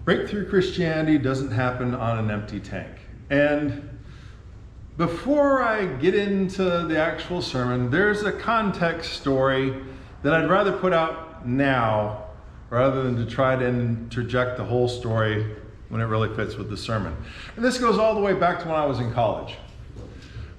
Breakthrough Christianity doesn't happen on an empty tank. And before I get into the actual sermon, there's a context story that I'd rather put out now rather than to try to interject the whole story when it really fits with the sermon. And this goes all the way back to when I was in college.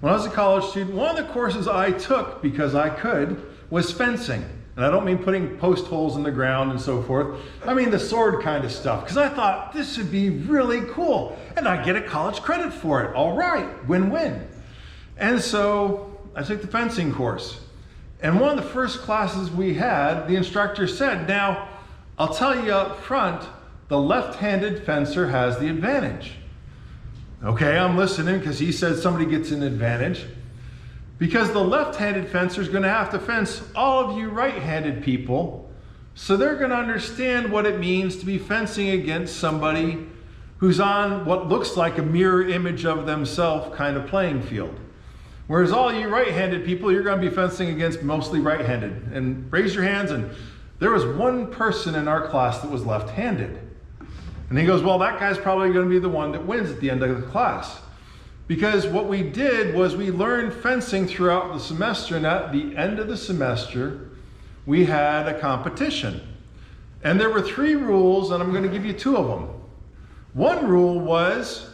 When I was a college student, one of the courses I took, because I could, was fencing. And I don't mean putting post holes in the ground and so forth. I mean the sword kind of stuff, because I thought this would be really cool. And I'd get a college credit for it. All right, win-win. And so I took the fencing course. And one of the first classes we had, the instructor said, now, I'll tell you up front, the left-handed fencer has the advantage. Okay, I'm listening because he said somebody gets an advantage. Because the left-handed fencer is going to have to fence all of you right-handed people, so they're going to understand what it means to be fencing against somebody who's on what looks like a mirror image of themselves kind of playing field. Whereas all you right-handed people, you're going to be fencing against mostly right-handed. And raise your hands, and there was one person in our class that was left-handed. And he goes, well, that guy's probably going to be the one that wins at the end of the class. Because what we did was we learned fencing throughout the semester, and at the end of the semester, we had a competition. And there were 3 rules, and I'm going to give you 2 of them. One rule was,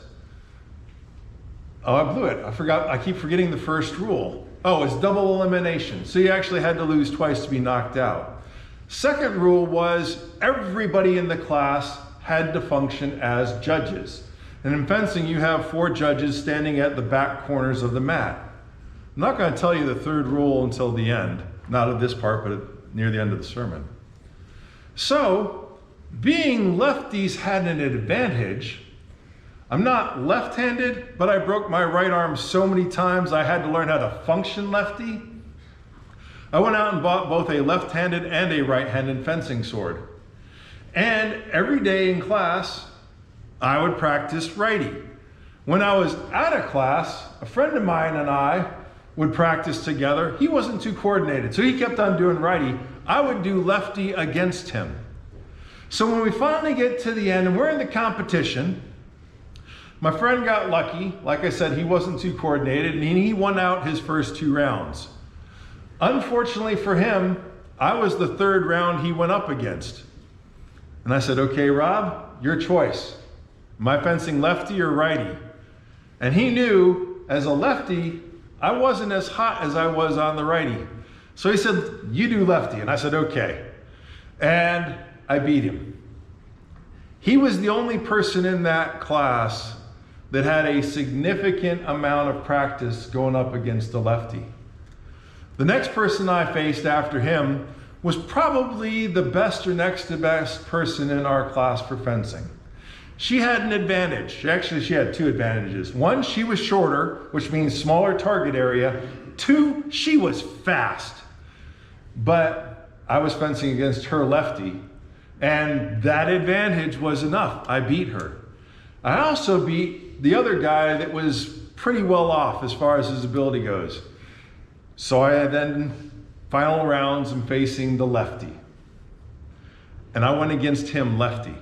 oh, I blew it. I keep forgetting the first rule. Oh, it's double elimination. So you actually had to lose twice to be knocked out. Second rule was everybody in the class had to function as judges. And in fencing, you have 4 judges standing at the back corners of the mat. I'm not going to tell you the third rule until the end. Not at this part, but near the end of the sermon. So, being lefties had an advantage. I'm not left-handed, but I broke my right arm so many times I had to learn how to function lefty. I went out and bought both a left-handed and a right-handed fencing sword. And every day in class, I would practice righty. When I was out of class, a friend of mine and I would practice together. He wasn't too coordinated, so he kept on doing righty. I would do lefty against him. So when we finally get to the end and we're in the competition, my friend got lucky. Like I said, he wasn't too coordinated, and he won out his first 2 rounds. Unfortunately for him, I was the 3rd round he went up against. And I said, okay, Rob, your choice. Am I fencing lefty or righty? And he knew, as a lefty, I wasn't as hot as I was on the righty. So he said, you do lefty. And I said, okay. And I beat him. He was the only person in that class that had a significant amount of practice going up against a lefty. The next person I faced after him was probably the best or next to best person in our class for fencing. She had an advantage. Actually, she had 2 advantages. 1, she was shorter, which means smaller target area. 2, she was fast. But I was fencing against her lefty, and that advantage was enough. I beat her. I also beat the other guy that was pretty well off as far as his ability goes. So I had then final rounds and facing the lefty. And I went against him lefty.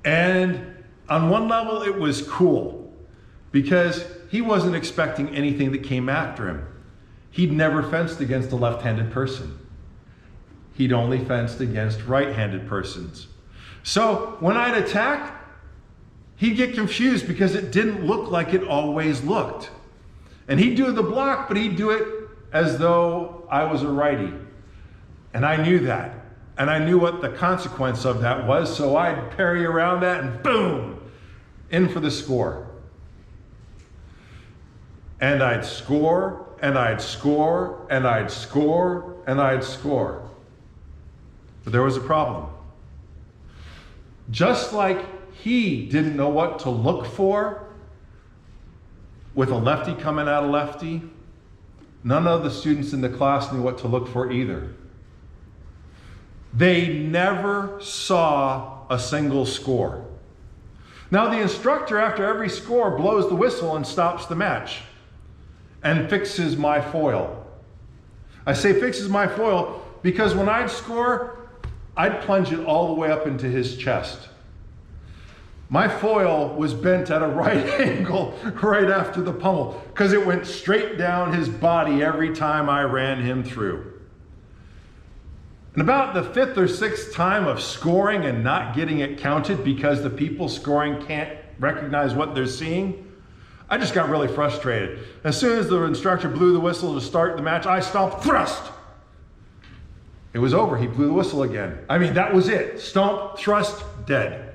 And on one level, it was cool because he wasn't expecting anything that came after him. He'd never fenced against a left-handed person. He'd only fenced against right-handed persons. So when I'd attack, he'd get confused because it didn't look like it always looked. And he'd do the block, but he'd do it as though I was a righty. And I knew that. And I knew what the consequence of that was, so I'd parry around that and boom, in for the score. And I'd score, and I'd score, and I'd score, and I'd score. But there was a problem. Just like he didn't know what to look for with a lefty coming out of lefty, none of the students in the class knew what to look for either. They never saw a single score. Now the instructor, after every score, blows the whistle and stops the match and fixes my foil. I say fixes my foil because when I'd score, I'd plunge it all the way up into his chest. My foil was bent at a right angle right after the pummel because it went straight down his body every time I ran him through. And about the 5th or 6th time of scoring and not getting it counted because the people scoring can't recognize what they're seeing, I just got really frustrated. As soon as the instructor blew the whistle to start the match, I stomped, thrust. It was over. He blew the whistle again. I mean, that was it. Stomp, thrust, dead.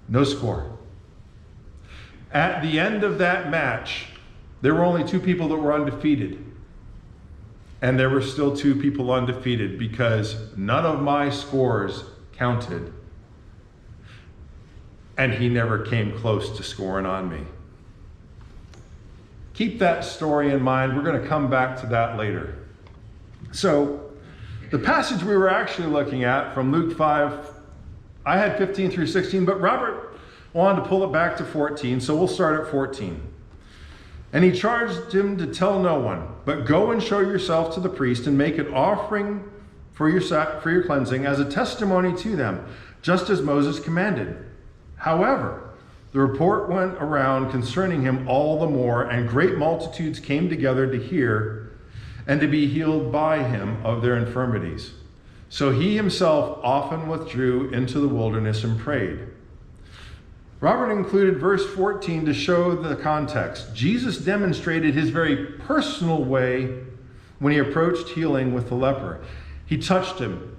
No score. At the end of that match, there were only 2 people that were undefeated. And there were still 2 people undefeated because none of my scores counted. And he never came close to scoring on me. Keep that story in mind. We're going to come back to that later. So, the passage we were actually looking at from Luke 5, I had 15 through 16, but Robert wanted to pull it back to 14, so we'll start at 14. And he charged him to tell no one, but go and show yourself to the priest and make an offering for your cleansing as a testimony to them, just as Moses commanded. However, the report went around concerning him all the more, and great multitudes came together to hear and to be healed by him of their infirmities. So he himself often withdrew into the wilderness and prayed. Robert included verse 14 to show the context. Jesus demonstrated his very personal way when he approached healing with the leper. He touched him,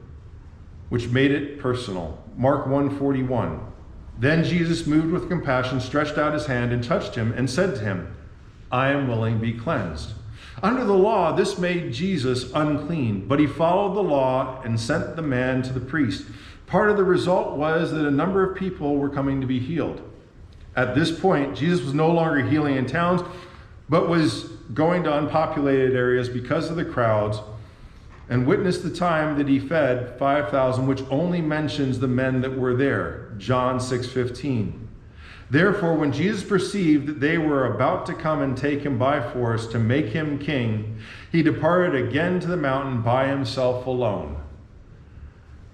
which made it personal. Mark 1:41. Then Jesus, moved with compassion, stretched out his hand and touched him and said to him, I am willing, be cleansed. Under the law, this made Jesus unclean, but he followed the law and sent the man to the priest. Part of the result was that a number of people were coming to be healed. At this point, Jesus was no longer healing in towns, but was going to unpopulated areas because of the crowds, and witnessed the time that he fed 5,000, which only mentions the men that were there, John 6:15. Therefore, when Jesus perceived that they were about to come and take him by force to make him king, he departed again to the mountain by himself alone.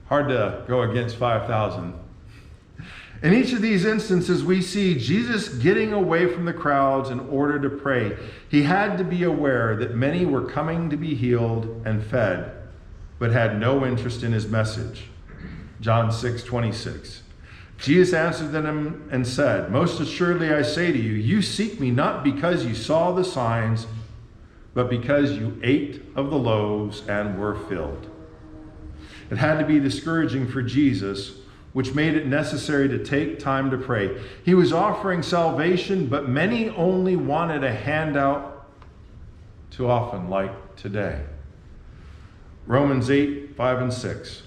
Hard to go against 5,000. In each of these instances, we see Jesus getting away from the crowds in order to pray. He had to be aware that many were coming to be healed and fed, but had no interest in his message. John 6:26. Jesus answered them and said, Most assuredly I say to you, you seek me not because you saw the signs, but because you ate of the loaves and were filled. It had to be discouraging for Jesus, which made it necessary to take time to pray. He was offering salvation, but many only wanted a handout, too often like today. Romans 8:5-6.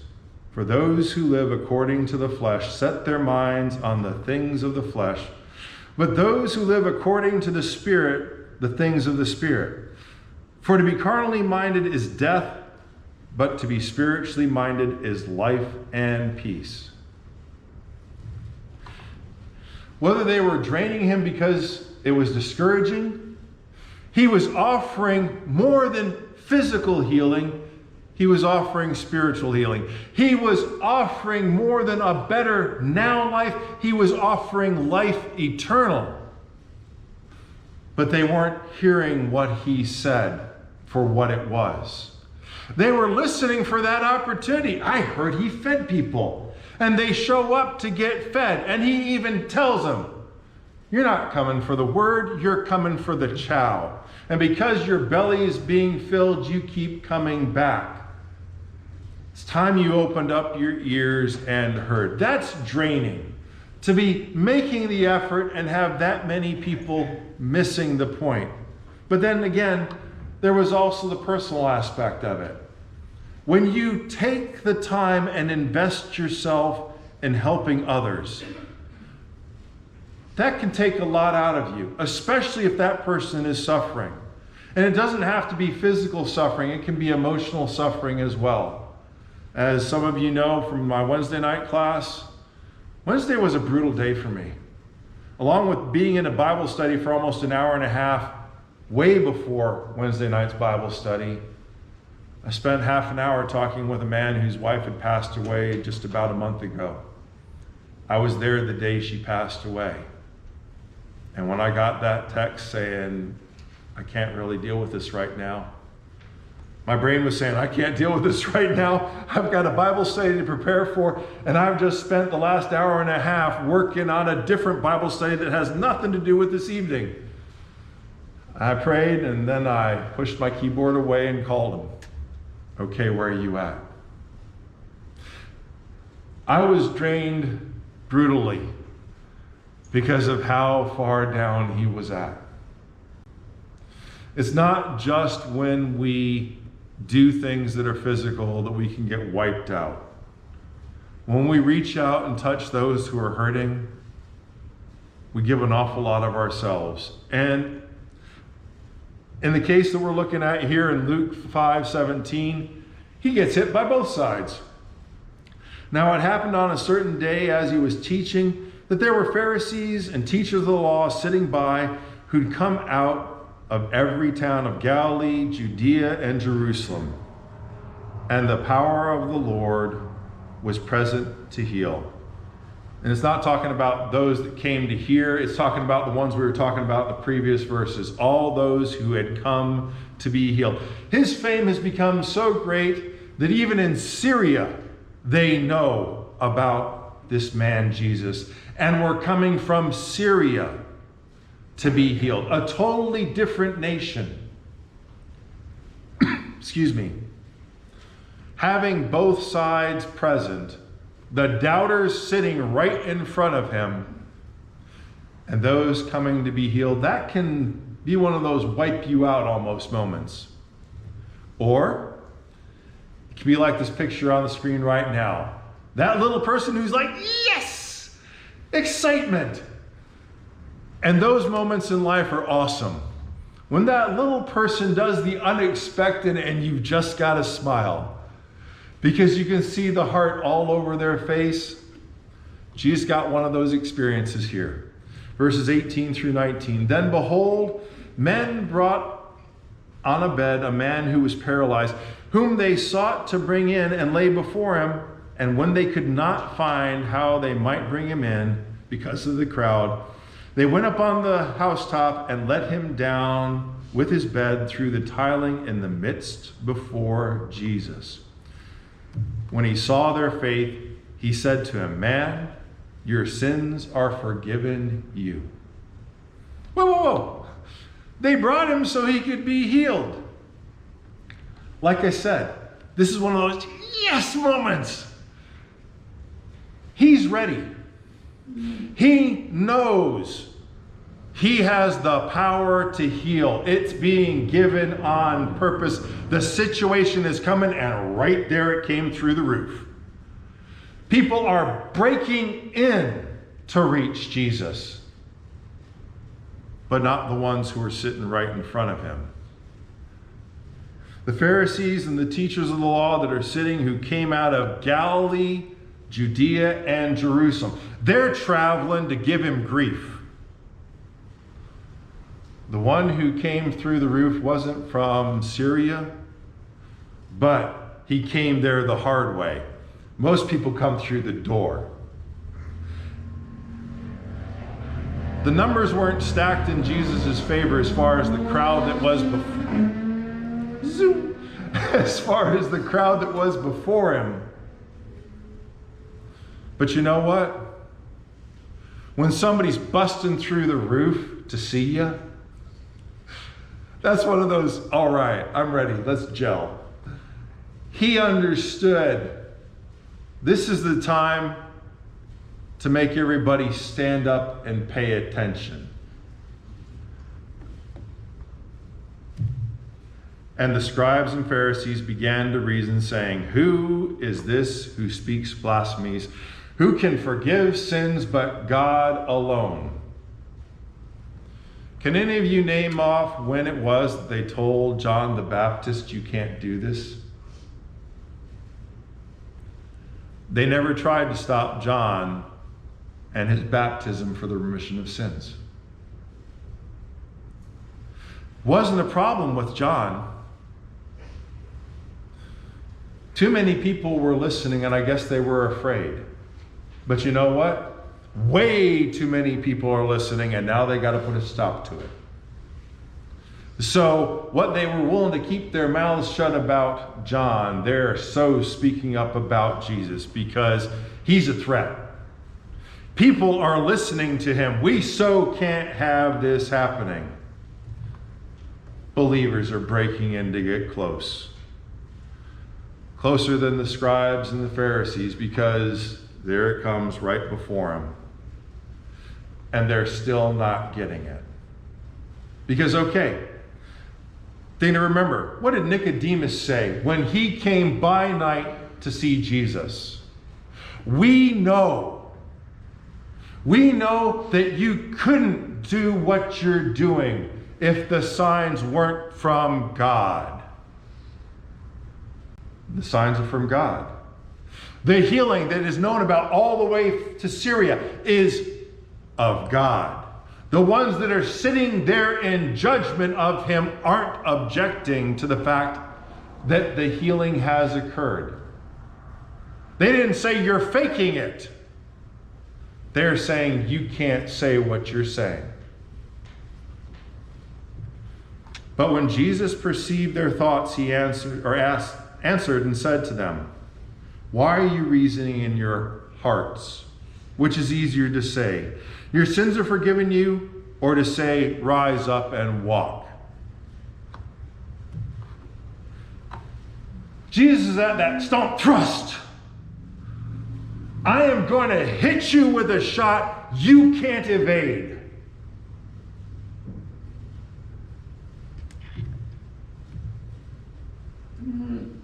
For those who live according to the flesh set their minds on the things of the flesh, but those who live according to the Spirit, the things of the Spirit. For to be carnally minded is death, but to be spiritually minded is life and peace. Whether they were draining him because it was discouraging, he was offering more than physical healing. He was offering spiritual healing. He was offering more than a better now life. He was offering life eternal. But they weren't hearing what he said for what it was. They were listening for that opportunity. I heard he fed people. And they show up to get fed. And he even tells them, you're not coming for the word, you're coming for the chow. And because your belly is being filled, you keep coming back. It's time you opened up your ears and heard. That's draining. To be making the effort and have that many people missing the point. But then again, there was also the personal aspect of it. When you take the time and invest yourself in helping others, that can take a lot out of you, especially if that person is suffering. And it doesn't have to be physical suffering. It can be emotional suffering as well. As some of you know from my Wednesday night class, Wednesday was a brutal day for me. Along with being in a Bible study for almost an hour and a half, way before Wednesday night's Bible study, I spent half an hour talking with a man whose wife had passed away just about a month ago. I was there the day she passed away. And when I got that text saying, I can't really deal with this right now, my brain was saying, I can't deal with this right now. I've got a Bible study to prepare for, and I've just spent the last hour and a half working on a different Bible study that has nothing to do with this evening. I prayed, and then I pushed my keyboard away and called him. Okay, where are you at? I was drained brutally because of how far down he was at. It's not just when we do things that are physical that we can get wiped out. When we reach out and touch those who are hurting, we give an awful lot of ourselves. And in the case that we're looking at here in Luke 5:17, he gets hit by both sides. Now it happened on a certain day as he was teaching that there were Pharisees and teachers of the law sitting by who'd come out of every town of Galilee, Judea, and Jerusalem. And the power of the Lord was present to heal. And it's not talking about those that came to hear. It's talking about the ones we were talking about in the previous verses. All those who had come to be healed. His fame has become so great that even in Syria, they know about this man Jesus. And we're coming from Syria to be healed. A totally different nation. Excuse me. Having both sides present, the doubters sitting right in front of him, and those coming to be healed, that can be one of those wipe you out almost moments. Or it can be like this picture on the screen right now. That little person who's like, yes! Excitement! And those moments in life are awesome. When that little person does the unexpected and you've just got to smile because you can see the heart all over their face. Jesus got one of those experiences here. Verses 18 through 19. Then behold, men brought on a bed a man who was paralyzed, whom they sought to bring in and lay before him. And when they could not find how they might bring him in because of the crowd, they went up on the housetop and let him down with his bed through the tiling in the midst before Jesus. When he saw their faith, he said to him, man, your sins are forgiven you. Whoa, whoa, whoa. They brought him so he could be healed. Like I said, this is one of those yes moments. He's ready. He knows he has the power to heal. It's being given on purpose. The situation is coming, and right there it came through the roof. People are breaking in to reach Jesus, but not the ones who are sitting right in front of him. The Pharisees and the teachers of the law that are sitting, who came out of Galilee, Judea, and Jerusalem. They're traveling to give him grief. The one who came through the roof wasn't from Syria, but he came there the hard way. Most people come through the door. The numbers weren't stacked in Jesus' favor as far as the crowd that was before. Zoom! As far as the crowd that was before him. But you know what? When somebody's busting through the roof to see you, that's one of those, all right, I'm ready, let's gel. He understood this is the time to make everybody stand up and pay attention. And the scribes and Pharisees began to reason, saying, who is this who speaks blasphemies? Who can forgive sins but God alone? Can any of you name off when it was that they told John the Baptist, you can't do this? They never tried to stop John and his baptism for the remission of sins. Wasn't a problem with John. Too many people were listening, and I guess they were afraid. But you know what? way too many people are listening, and now they got to put a stop to it. So what they were willing to keep their mouths shut about John, they're so speaking up about Jesus because he's a threat. People are listening to him. We so can't have this happening. Believers are breaking in to get close. Closer than the scribes and the Pharisees, because there it comes right before them. And they're still not getting it. Because, okay, thing to remember, what did Nicodemus say when he came by night to see Jesus? We know that you couldn't do what you're doing if the signs weren't from God. The signs are from God. The healing that is known about all the way to Syria is of God. The ones that are sitting there in judgment of him aren't objecting to the fact that the healing has occurred. They didn't say you're faking it. They're saying you can't say what you're saying. But when Jesus perceived their thoughts, he answered and said to them, "Why are you reasoning in your hearts? Which is easier to say, 'Your sins are forgiven you,' or to say, 'Rise up and walk'?" Jesus is at that stomp thrust. I am going to hit you with a shot you can't evade.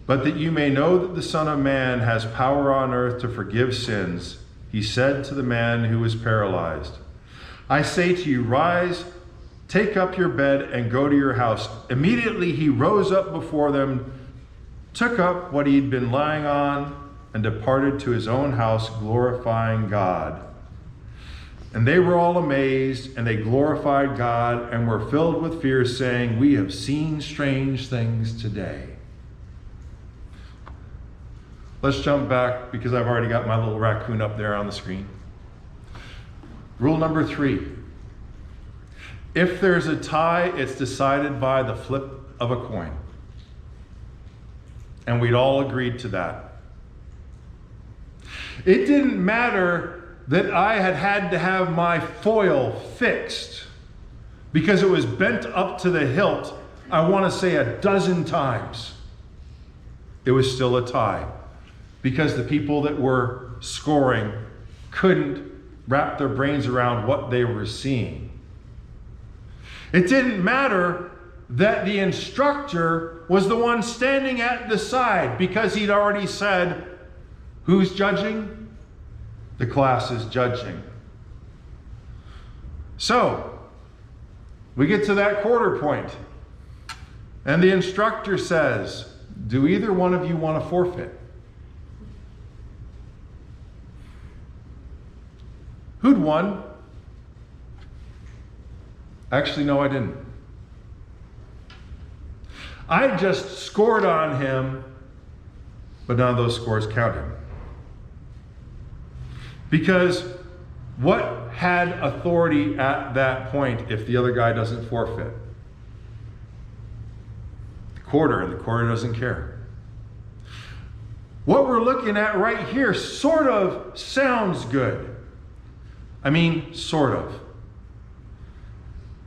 But that you may know that the Son of Man has power on earth to forgive sins, he said to the man who was paralyzed, "I say to you, rise, take up your bed and go to your house." Immediately he rose up before them, took up what he'd been lying on, and departed to his own house, glorifying God. And they were all amazed, and they glorified God and were filled with fear, saying, "We have seen strange things today." Let's jump back, because I've already got my little raccoon up there on the screen. Rule number 3. If there's a tie, it's decided by the flip of a coin. And we'd all agreed to that. It didn't matter that I had to have my foil fixed because it was bent up to the hilt, I want to say 12 times. It was still a tie, because the people that were scoring couldn't wrap their brains around what they were seeing. It didn't matter that the instructor was the one standing at the side, because he'd already said, who's judging? The class is judging. So, we get to that quarter point, and the instructor says, "Do either one of you want to forfeit?" Who'd won? Actually, no, I didn't. I just scored on him, but none of those scores counted. Because what had authority at that point if the other guy doesn't forfeit? The quarter, and the quarter doesn't care. What we're looking at right here sort of sounds good. I mean, sort of.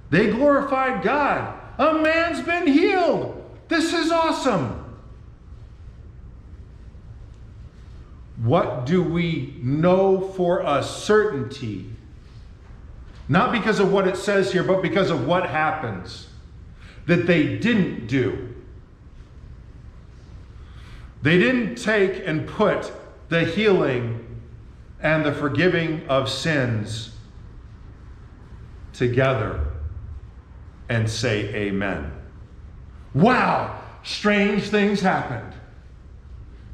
They glorified God. A man's been healed. This is awesome. What do we know for a certainty? Not because of what it says here, but because of what happens that they didn't do. They didn't take and put the healing and the forgiving of sins together and say amen. Wow, strange things happened.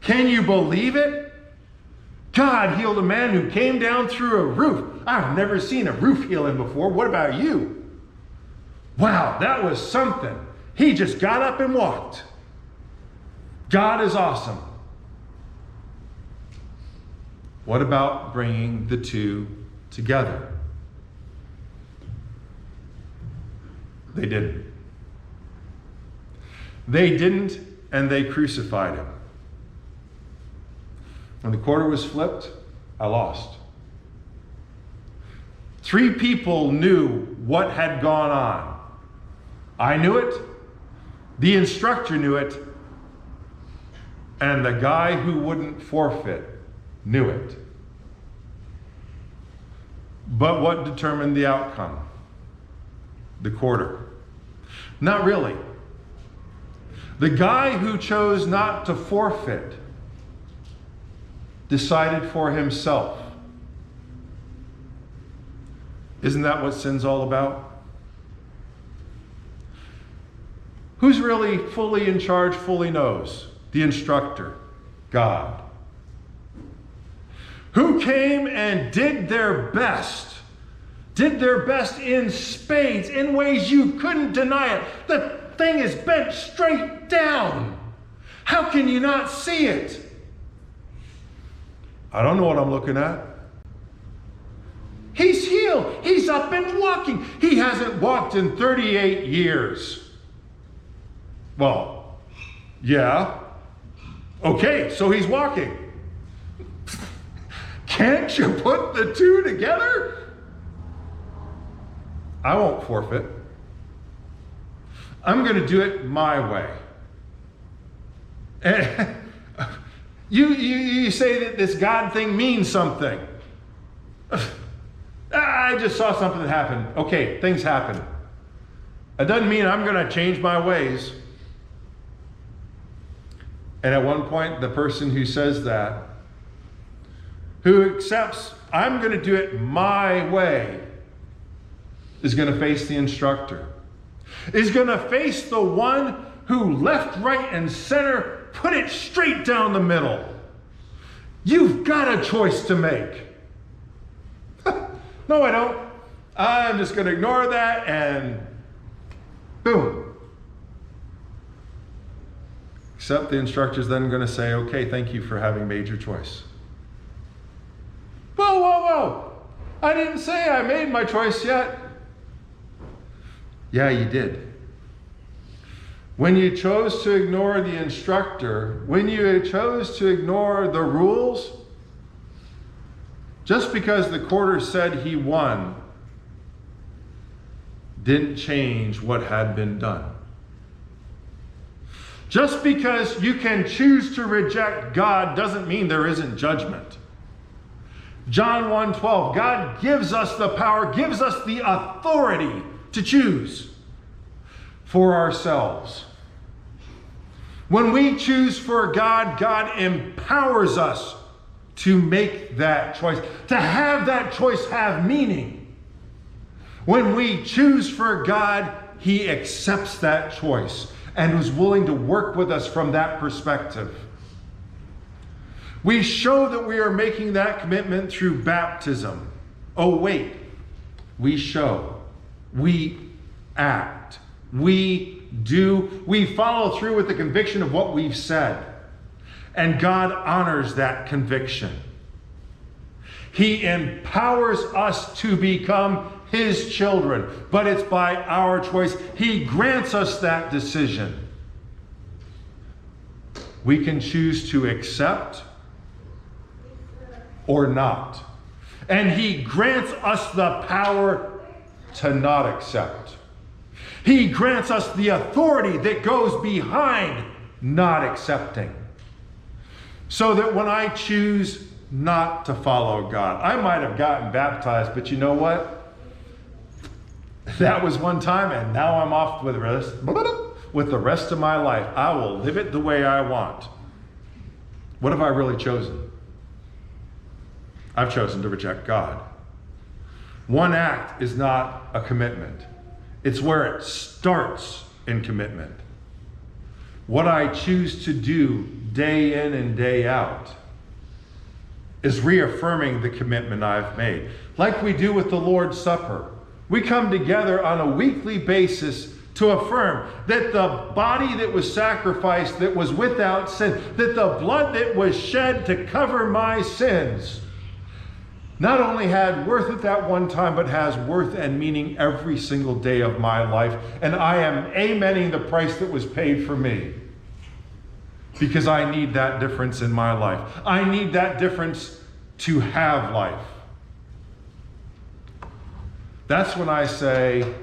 Can you believe it? God healed a man who came down through a roof. I've never seen a roof healing before. What about you? Wow, that was something. He just got up and walked. God is awesome. What about bringing the two together. They didn't. They didn't, and they crucified him. When the quarter was flipped, I lost. 3 people knew what had gone on. I knew it, the instructor knew it, and the guy who wouldn't forfeit knew it. But what determined the outcome? The quarter. Not really. The guy who chose not to forfeit decided for himself. Isn't that what sin's all about? Who's really fully in charge, fully knows? The instructor, God. Who came and did their best in spades, in ways you couldn't deny it. The thing is bent straight down. How can you not see it? I don't know what I'm looking at. He's healed. He's up and walking. He hasn't walked in 38 years. Well, yeah. Okay, so he's walking. Can't you put the two together? I won't forfeit. I'm going to do it my way. And you say that this God thing means something. I just saw something that happened. Okay, things happen. That doesn't mean I'm going to change my ways. And at one point, the person who says that, who accepts, I'm going to do it my way, is going to face the instructor. Is going to face the one who left, right, and center, put it straight down the middle. You've got a choice to make. No, I don't. I'm just going to ignore that and boom. Except the instructor's then going to say, okay, thank you for having made your choice. Whoa, whoa, whoa. I didn't say I made my choice yet. Yeah, you did. When you chose to ignore the instructor, when you chose to ignore the rules, just because the quarter said he won, didn't change what had been done. Just because you can choose to reject God doesn't mean there isn't judgment. John 1:12, God gives us the power, gives us the authority to choose for ourselves. When we choose for God, God empowers us to make that choice, to have that choice have meaning. When we choose for God, He accepts that choice and is willing to work with us from that perspective. We show that we are making that commitment through baptism. Oh, wait. We show. We act. We do. We follow through with the conviction of what we've said. And God honors that conviction. He empowers us to become His children, but it's by our choice. He grants us that decision. We can choose to accept or not. And He grants us the power to not accept. He grants us the authority that goes behind not accepting. So that when I choose not to follow God, I might have gotten baptized, but you know what? That was one time, and now I'm off with the rest of my life. I will live it the way I want. What have I really chosen? I've chosen to reject God. One act is not a commitment. It's where it starts in commitment. What I choose to do day in and day out is reaffirming the commitment I've made. Like we do with the Lord's Supper. We come together on a weekly basis to affirm that the body that was sacrificed, that was without sin, that the blood that was shed to cover my sins, not only had worth at that one time, but has worth and meaning every single day of my life. And I am amening the price that was paid for me. Because I need that difference in my life. I need that difference to have life. That's when I say,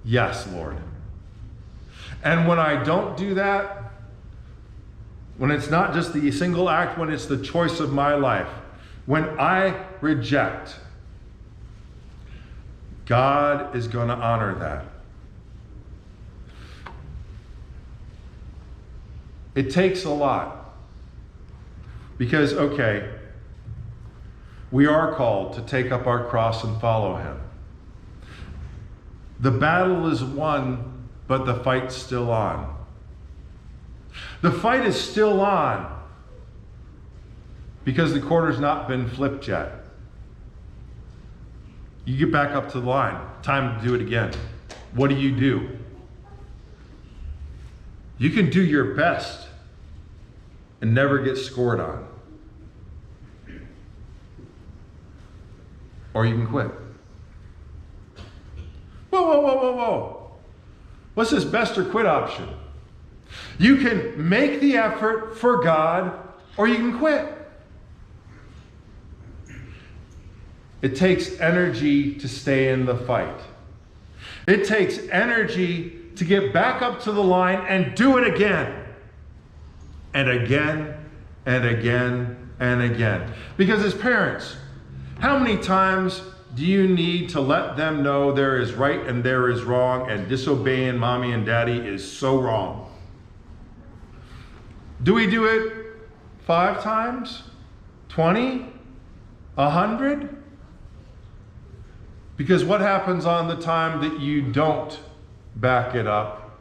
yes, Lord. And when I don't do that, when it's not just the single act, when it's the choice of my life, when I reject, God is going to honor that. It takes a lot. Because, okay, we are called to take up our cross and follow him. The battle is won, but the fight's still on. The fight is still on because the quarter's not been flipped yet. You get back up to the line. Time to do it again. What do? You can do your best and never get scored on. Or you can quit. Whoa. What's this best or quit option? You can make the effort for God, or you can quit. It takes energy to stay in the fight. It takes energy to get back up to the line and do it again. And again, and again, and again. Because as parents, how many times do you need to let them know there is right and there is wrong, and disobeying mommy and daddy is so wrong? Do we do it 5 times? 20? 100? Because what happens on the time that you don't back it up?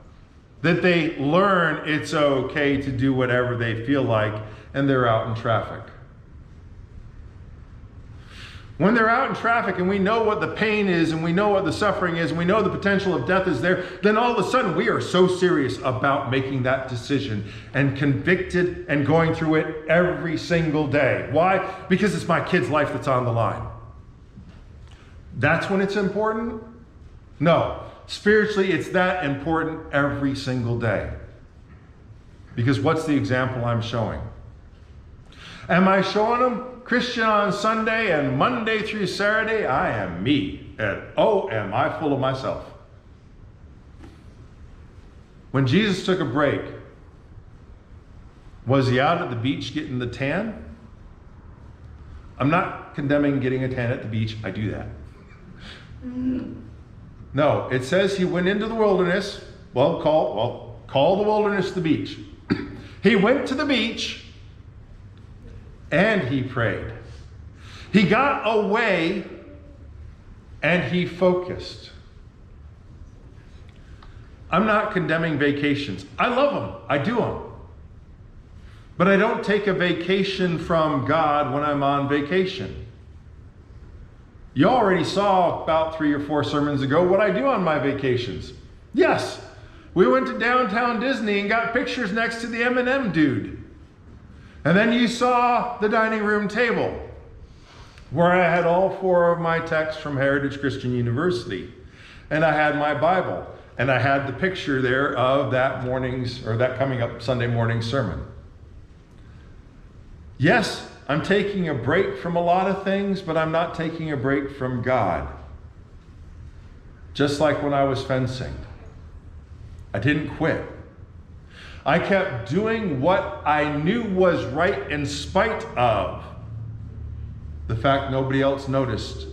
That they learn it's okay to do whatever they feel like, and they're out in traffic. When they're out in traffic and we know what the pain is and we know what the suffering is and we know the potential of death is there, then all of a sudden we are so serious about making that decision and convicted and going through it every single day. Why? Because it's my kid's life that's on the line. That's when it's important? No. Spiritually, it's that important every single day. Because what's the example I'm showing? Am I showing them Christian on Sunday and Monday through Saturday? I am me. And oh, am I full of myself. When Jesus took a break, was he out at the beach getting the tan? I'm not condemning getting a tan at the beach. I do that. No, it says he went into the wilderness. Call the wilderness the beach. He went to the beach and he prayed. He got away and he focused. I'm not condemning vacations. I love them. I do them. But I don't take a vacation from God when I'm on vacation. You already saw about 3 or 4 sermons ago what I do on my vacations. Yes, we went to downtown Disney and got pictures next to the M&M dude. And then you saw the dining room table where I had all 4 of my texts from Heritage Christian University. And I had my Bible. And I had the picture there of that coming up Sunday morning sermon. Yes, I'm taking a break from a lot of things, but I'm not taking a break from God. Just like when I was fencing. I didn't quit. I kept doing what I knew was right in spite of the fact nobody else noticed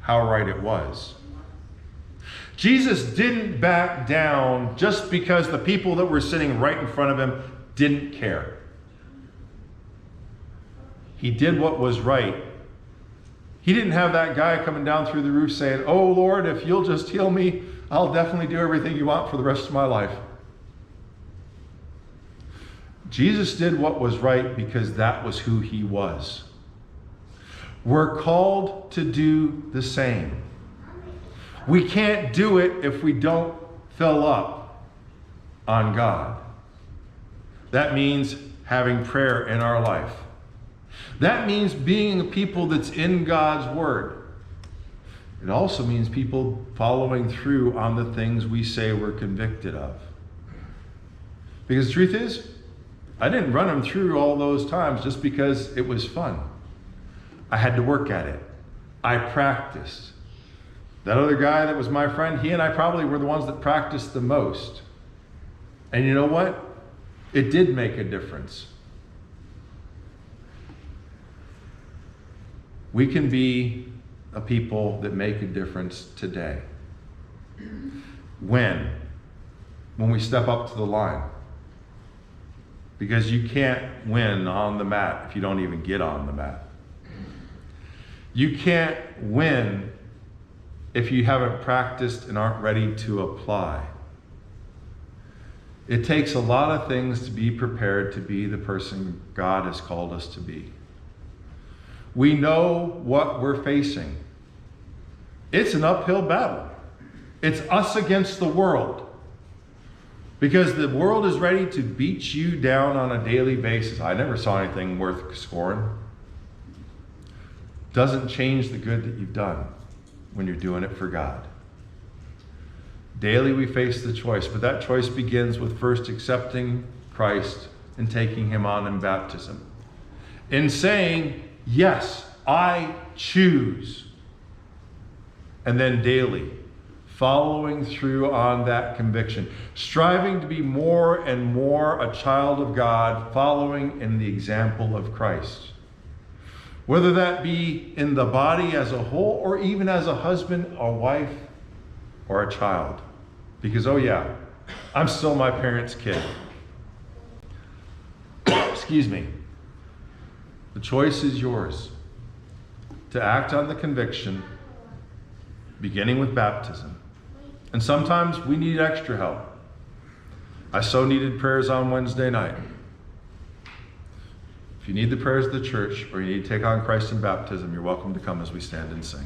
how right it was. Jesus didn't back down just because the people that were sitting right in front of him didn't care. He did what was right. He didn't have that guy coming down through the roof saying, "Oh Lord, if you'll just heal me, I'll definitely do everything you want for the rest of my life." Jesus did what was right because that was who he was. We're called to do the same. We can't do it if we don't fill up on God. That means having prayer in our life. That means being a people that's in God's Word. It also means people following through on the things we say we're convicted of. Because the truth is, I didn't run them through all those times just because it was fun. I had to work at it. I practiced. That other guy that was my friend, he and I probably were the ones that practiced the most. And you know what? It did make a difference. We can be a people that make a difference today. When we step up to the line. Because you can't win on the mat if you don't even get on the mat. You can't win if you haven't practiced and aren't ready to apply. It takes a lot of things to be prepared to be the person God has called us to be. We know what we're facing. It's an uphill battle. It's us against the world. Because the world is ready to beat you down on a daily basis. I never saw anything worth scoring. Doesn't change the good that you've done when you're doing it for God. Daily we face the choice, but that choice begins with first accepting Christ and taking him on in baptism. In saying, yes, I choose. And then daily, following through on that conviction. Striving to be more and more a child of God, following in the example of Christ. Whether that be in the body as a whole, or even as a husband, a wife, or a child. Because, oh yeah, I'm still my parents' kid. Excuse me. The choice is yours to act on the conviction, beginning with baptism. And sometimes we need extra help. I so needed prayers on Wednesday night. If you need the prayers of the church, or you need to take on Christ in baptism, you're welcome to come as we stand and sing.